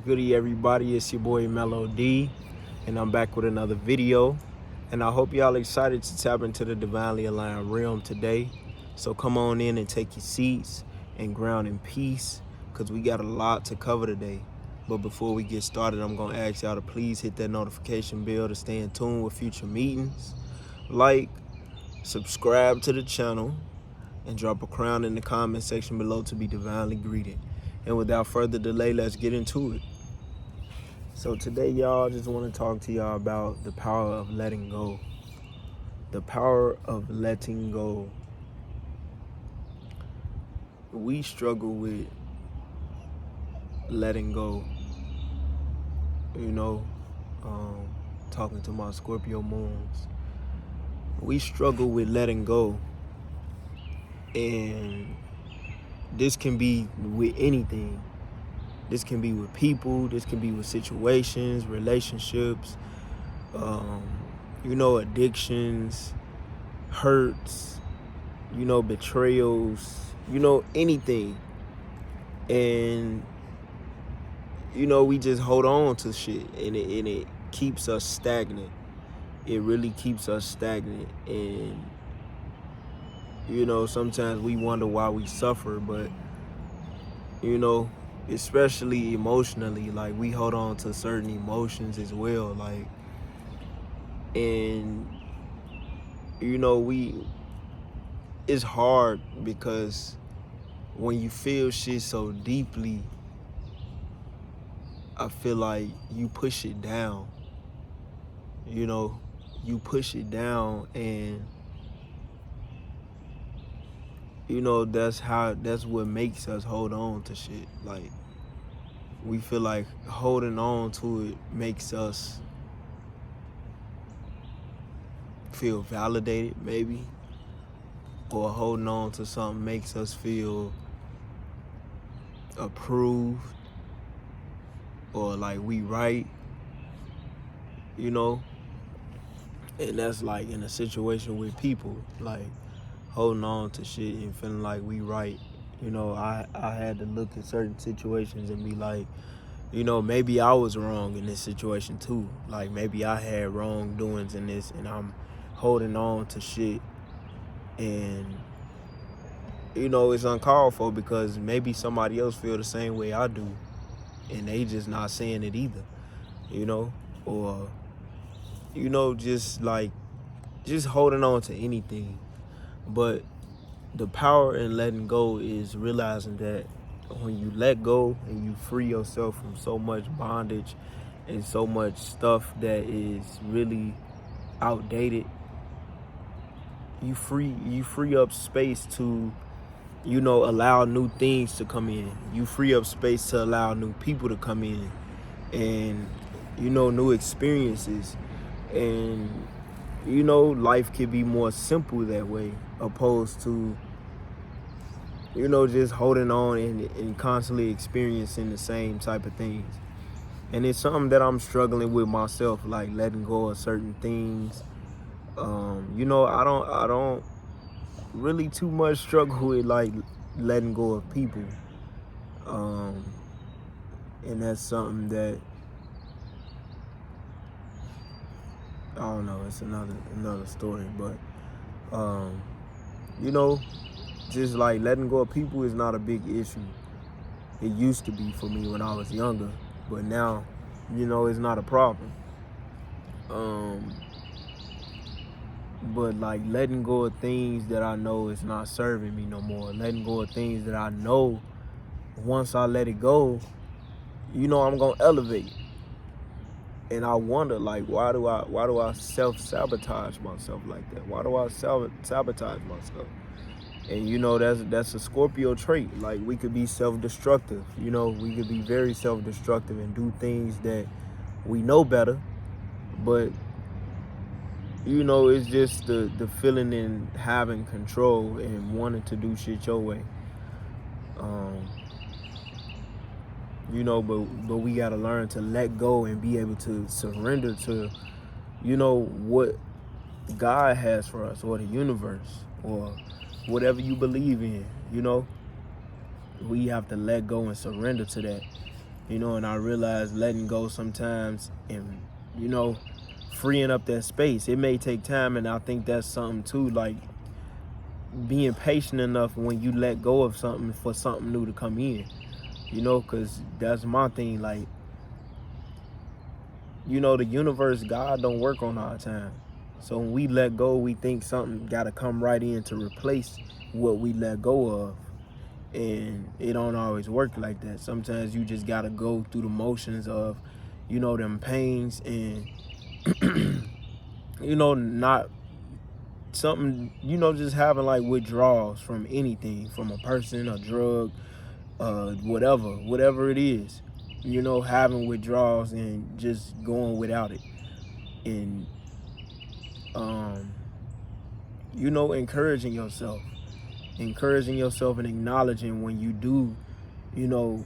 goody, everybody? It's your boy Melody, and I'm back with another video. And I hope y'all excited to tap into the divinely aligned realm today. So come on in and take your seats and ground in peace, because we got a lot to cover today. But before we get started, I'm going to ask y'all to please hit that notification bell to stay in tune with future meetings. Like, subscribe to the channel, and drop a crown in the comment section below to be divinely greeted. And without further delay, let's get into it. So today, y'all, just want to talk to y'all about the power of letting go. The power of letting go. We struggle with letting go. Talking to my Scorpio moons. We struggle with letting go. And this can be with anything. This can be with people. This can be with situations, relationships, addictions, hurts, betrayals, anything. And, we just hold on to shit, and it keeps us stagnant. It really keeps us stagnant. And, sometimes we wonder why we suffer, but, especially emotionally, like, we hold on to certain emotions as well, like, and it's hard because when you feel shit so deeply, I feel like you push it down. You push it down, and that's what makes us hold on to shit. Like, we feel like holding on to it makes us feel validated, maybe, or holding on to something makes us feel approved, or like we right, and that's like in a situation with people, like holding on to shit and feeling like we right. I had to look at certain situations and be like, maybe I was wrong in this situation too. Like, maybe I had wrongdoings in this, and I'm holding on to shit. And, it's uncalled for, because maybe somebody else feel the same way I do, and they just not saying it either, or, just holding on to anything. But the power in letting go is realizing that when you let go and you free yourself from so much bondage and so much stuff that is really outdated, you free up space to, allow new things to come in. You free up space to allow new people to come in, and, new experiences. And, life can be more simple that way, opposed to, just holding on and constantly experiencing the same type of things. And it's something that I'm struggling with myself, like letting go of certain things. I don't really too much struggle with like letting go of people. And that's something that, I don't know, it's another story. But just like letting go of people is not a big issue. It used to be for me when I was younger, but now, it's not a problem. But like letting go of things that I know is not serving me no more. Letting go of things that I know, once I let it go, I'm gonna elevate. And I wonder, like, why do I self-sabotage myself like that? Why do I sabotage myself? And that's a Scorpio trait. Like, we could be self-destructive. We could be very self-destructive and do things that we know better, but it's just the feeling in having control and wanting to do shit your way. But we gotta learn to let go and be able to surrender to, what God has for us, or the universe, or whatever you believe in. We have to let go and surrender to that. you know, and I realize letting go sometimes and, you know, freeing up that space, it may take time. And I think that's something too, like being patient enough when you let go of something for something new to come in, you know, because that's my thing. Like, you know, the universe, God don't work on our time. So when we let go, we think something got to come right in to replace what we let go of. And it don't always work like that. Sometimes you just got to go through the motions of, you know, them pains and, you know, not something, you know, just having like withdrawals from anything, from a person, a drug, whatever it is, you know, having withdrawals and just going without it. And, you know, encouraging yourself and acknowledging when you do, you know,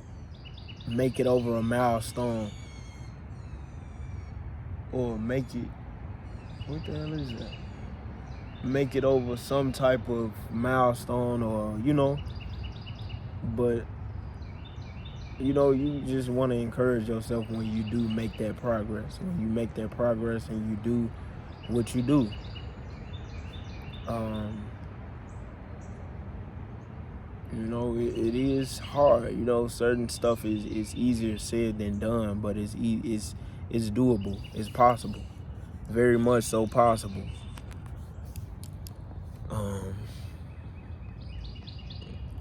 make it over a milestone or make it, what the hell is that? Make it over some type of milestone or, you know, but, you know, you just want to encourage yourself when you do make that progress, when you make that progress and you do what you do. You know, it is hard. You know, certain stuff is easier said than done, but it's doable. It's possible, very much so possible.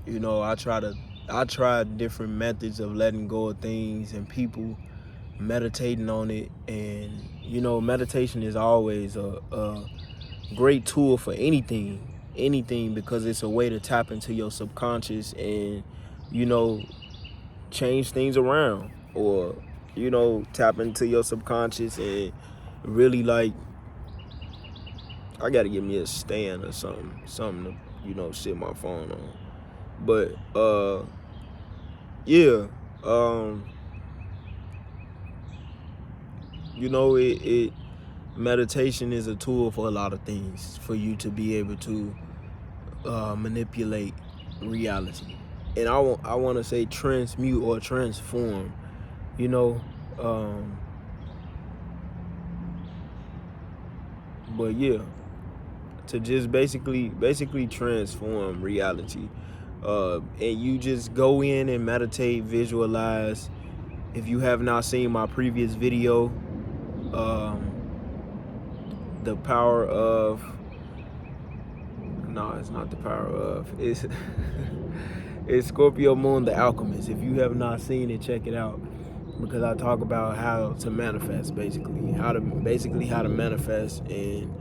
You know, I try different methods of letting go of things and people, meditating on it, and you know, meditation is always a great tool for anything, because it's a way to tap into your subconscious and, you know, change things around, or, you know, tap into your subconscious and really, like, I gotta give me a stand or something to, you know, sit my phone on. But yeah, you know, it meditation is a tool for a lot of things, for you to be able to manipulate reality. And I want to say transmute or transform, you know. But yeah, to just basically transform reality. And you just go in and meditate, visualize. If you have not seen my previous video, the power of, no, it's not the power of, it's it's Scorpio Moon, the Alchemist. If you have not seen it, check it out, because I talk about how to manifest, how to manifest, and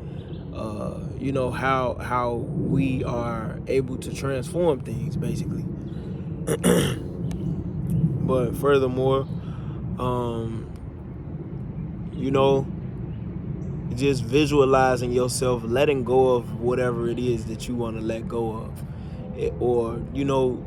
you know, how we are able to transform things, basically. But furthermore, you know, just visualizing yourself letting go of whatever it is that you want to let go of, or, you know,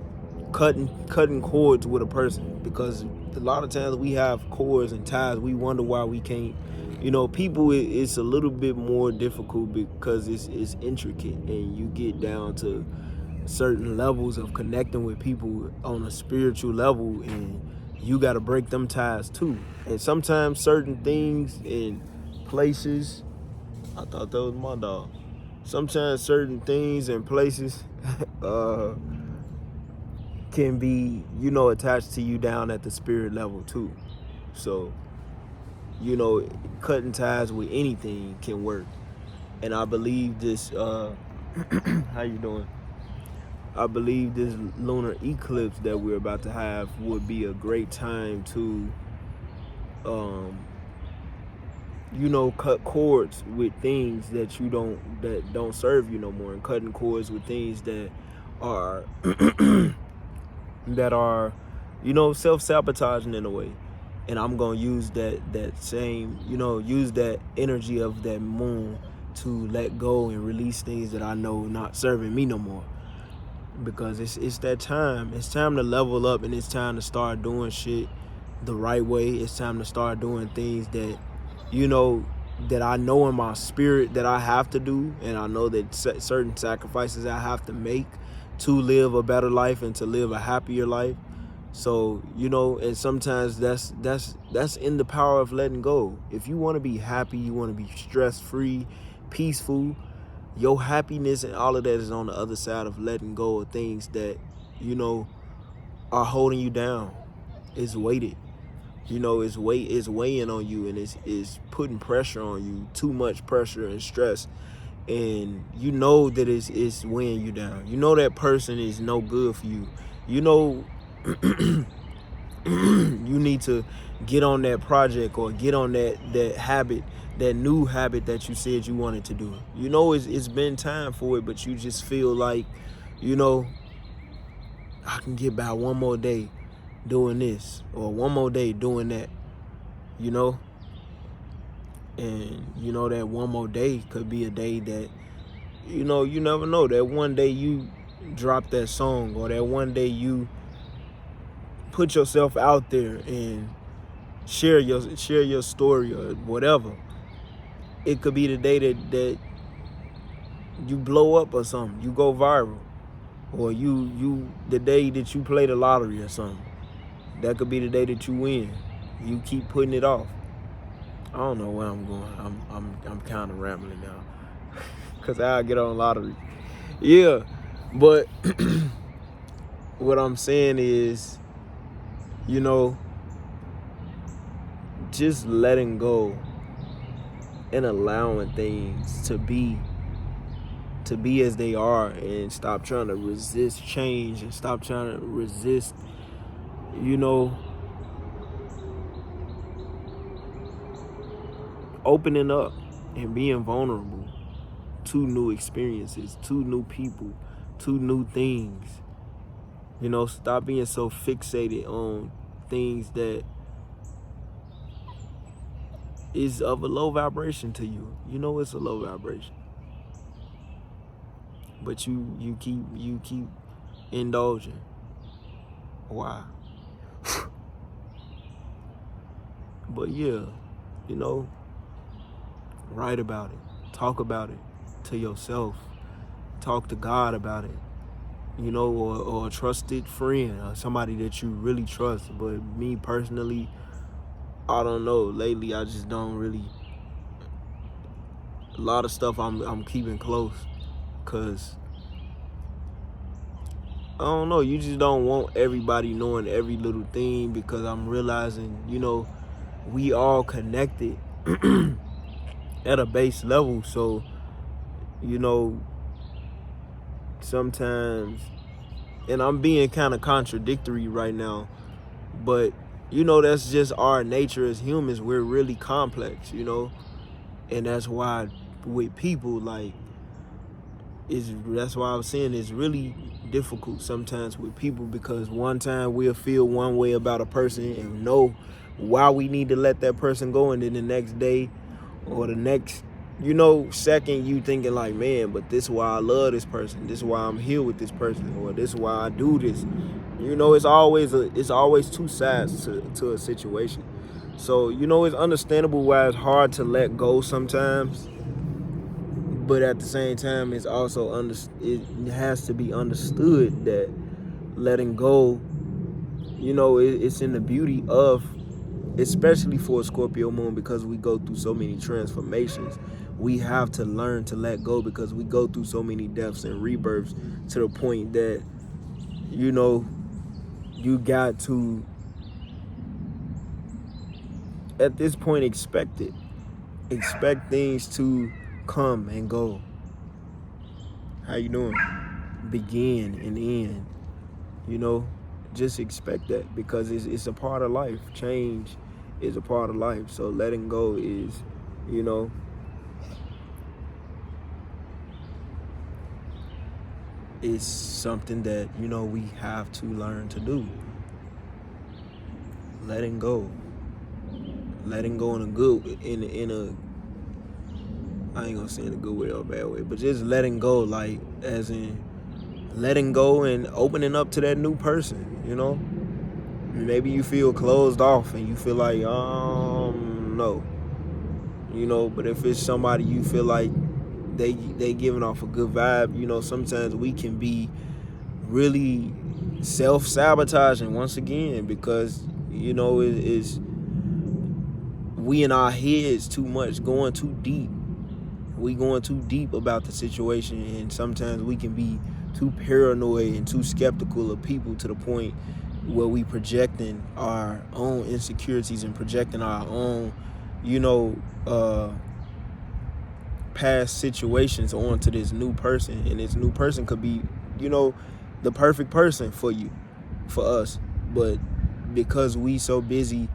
cutting cords with a person, because a lot of times we have cords and ties, we wonder why we can't, you know, people, it's a little bit more difficult because it's intricate, and you get down to certain levels of connecting with people on a spiritual level, and you got to break them ties too. And sometimes certain things and places, I thought that was my dog. Sometimes certain things and places can be, you know, attached to you down at the spirit level too. So, you know, cutting ties with anything can work. And I believe this, how you doing? I believe this lunar eclipse that we're about to have would be a great time to, you know, cut cords with things that don't serve you no more, and cutting cords with things that are that are, you know, self-sabotaging in a way. And I'm gonna use that same, you know, use that energy of that moon to let go and release things that I know not serving me no more. Because it's that time. It's time to level up, and it's time to start doing shit the right way. It's time to start doing things that, you know, that I know in my spirit that I have to do, and I know that certain sacrifices I have to make to live a better life and to live a happier life. So, and sometimes that's in the power of letting go. If you want to be happy, you want to be stress-free, peaceful, your happiness and all of that is on the other side of letting go of things that, are holding you down. It's weighted. It's weighing on you, and it's putting pressure on you, too much pressure and stress. And that it's weighing you down. That person is no good for you. You need to get on that project or get on that habit, that new habit that you said you wanted to do. It's been time for it, but you just feel like, I can get by one more day doing this or one more day doing that, and that one more day could be a day that, you never know, that one day you drop that song, or that one day you put yourself out there and share your story or whatever. It could be the day that you blow up or something, you go viral, or the day that you play the lottery or something. That could be the day that you win. You keep putting it off. I don't know where I'm going. I'm kind of rambling now, cause I get on lottery. Yeah, but what I'm saying is, just letting go and allowing things to be as they are, and stop trying to resist change, and stop trying to resist, opening up and being vulnerable to new experiences, to new people, to new things. Stop being so fixated on things that is of a low vibration to you. It's a low vibration, but you keep indulging. Why? But yeah, write about it, talk about it to yourself, talk to God about it, or a trusted friend, or somebody that you really trust. But me personally, I don't know. Lately, I just don't really. A lot of stuff I'm keeping close, cause I don't know. You just don't want everybody knowing every little thing, because I'm realizing, we all connected at a base level. So, sometimes, and I'm being kind of contradictory right now, but that's just our nature as humans. We're really complex, and that's why with people, like, that's why I was saying it's really difficult sometimes with people, because one time we'll feel one way about a person and know why we need to let that person go, and then the next day or the next second you thinking like, man, but this is why I love this person, this is why I'm here with this person, or this is why I do this. It's always two sides to a situation. So it's understandable why it's hard to let go sometimes, but at the same time, it's also it has to be understood that letting go, it's in the beauty of, especially for a Scorpio moon, because we go through so many transformations. We have to learn to let go, because we go through so many deaths and rebirths, to the point that, you got to, at this point, expect it. Expect things to come and go. How you doing? Begin and end. Just expect that, because it's a part of life. Change is a part of life. So letting go is, it's something that, we have to learn to do. Letting go in a good, in a, I ain't gonna say in a good way or a bad way, but just letting go, like, as in letting go and opening up to that new person. Maybe you feel closed off and you feel like, no, but if it's somebody you feel like they giving off a good vibe, sometimes we can be really self-sabotaging once again, because you know it's we in our heads too much, going too deep. We going too deep about the situation, and sometimes we can be too paranoid and too skeptical of people to the point where we projecting our own insecurities and projecting our own, past situations onto this new person. And this new person could be, the perfect person for you, for us. But because we so busy,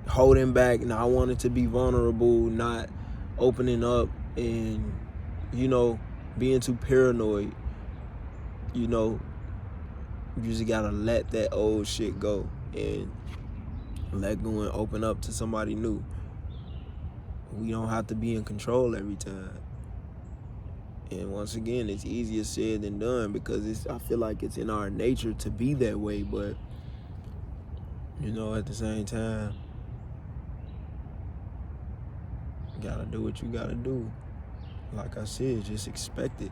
holding back, not wanting to be vulnerable, not opening up, and being too paranoid, you just gotta let that old shit go and let go and open up to somebody new. We don't have to be in control every time. And once again, it's easier said than done, because I feel like it's in our nature to be that way. But at the same time, you gotta do what you gotta do. Like I said, just expect it.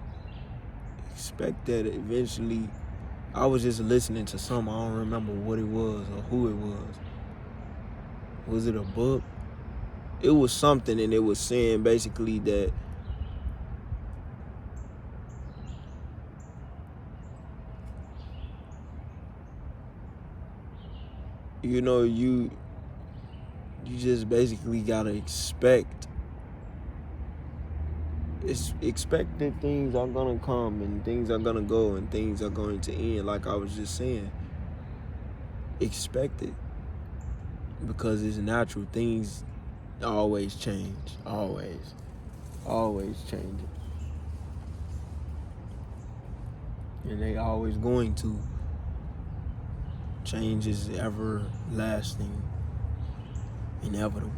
Expect that eventually. I was just listening to something, I don't remember what it was or who it was. Was it a book? It was something, and it was saying basically that you just basically gotta expect that things are gonna come and things are gonna go and things are going to end. Like I was just saying, expect it, because it's natural. Things always change, always changing, and they always going to. Change is everlasting, inevitable.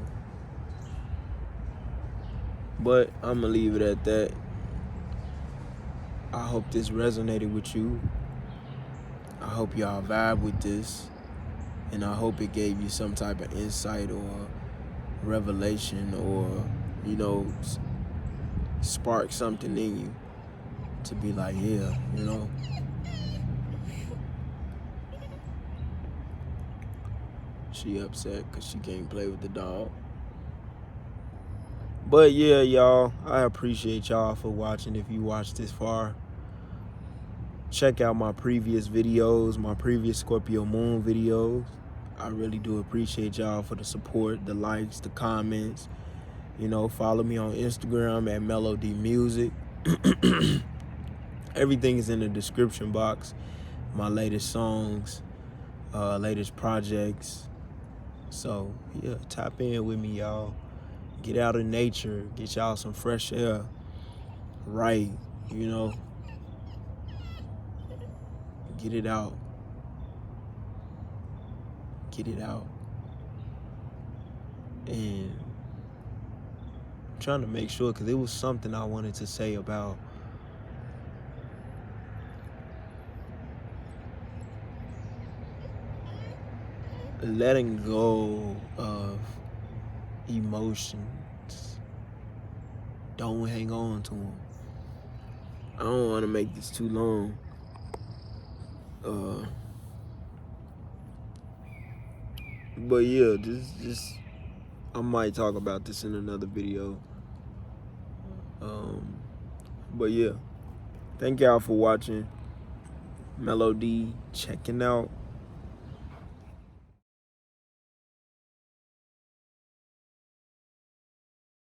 But I'm gonna leave it at that. I hope this resonated with you. I hope y'all vibe with this, and I hope it gave you some type of insight or revelation, or spark something in you to be like, yeah, she upset because she can't play with the dog. But yeah, y'all, I appreciate y'all for watching. If you watched this far, check out my previous videos, my previous Scorpio moon videos. I really do appreciate y'all for the support, the likes, the comments. Follow me on Instagram at Melody Music. Everything is in the description box. My latest songs, latest projects. So yeah, tap in with me, y'all. Get out in nature, get y'all some fresh air. Right, get it out. Get it out. And I'm trying to make sure, because it was something I wanted to say about letting go of emotions. Don't hang on to them. I don't want to make this too long. But yeah, just I might talk about this in another video. But yeah, thank y'all for watching. Melody checking out.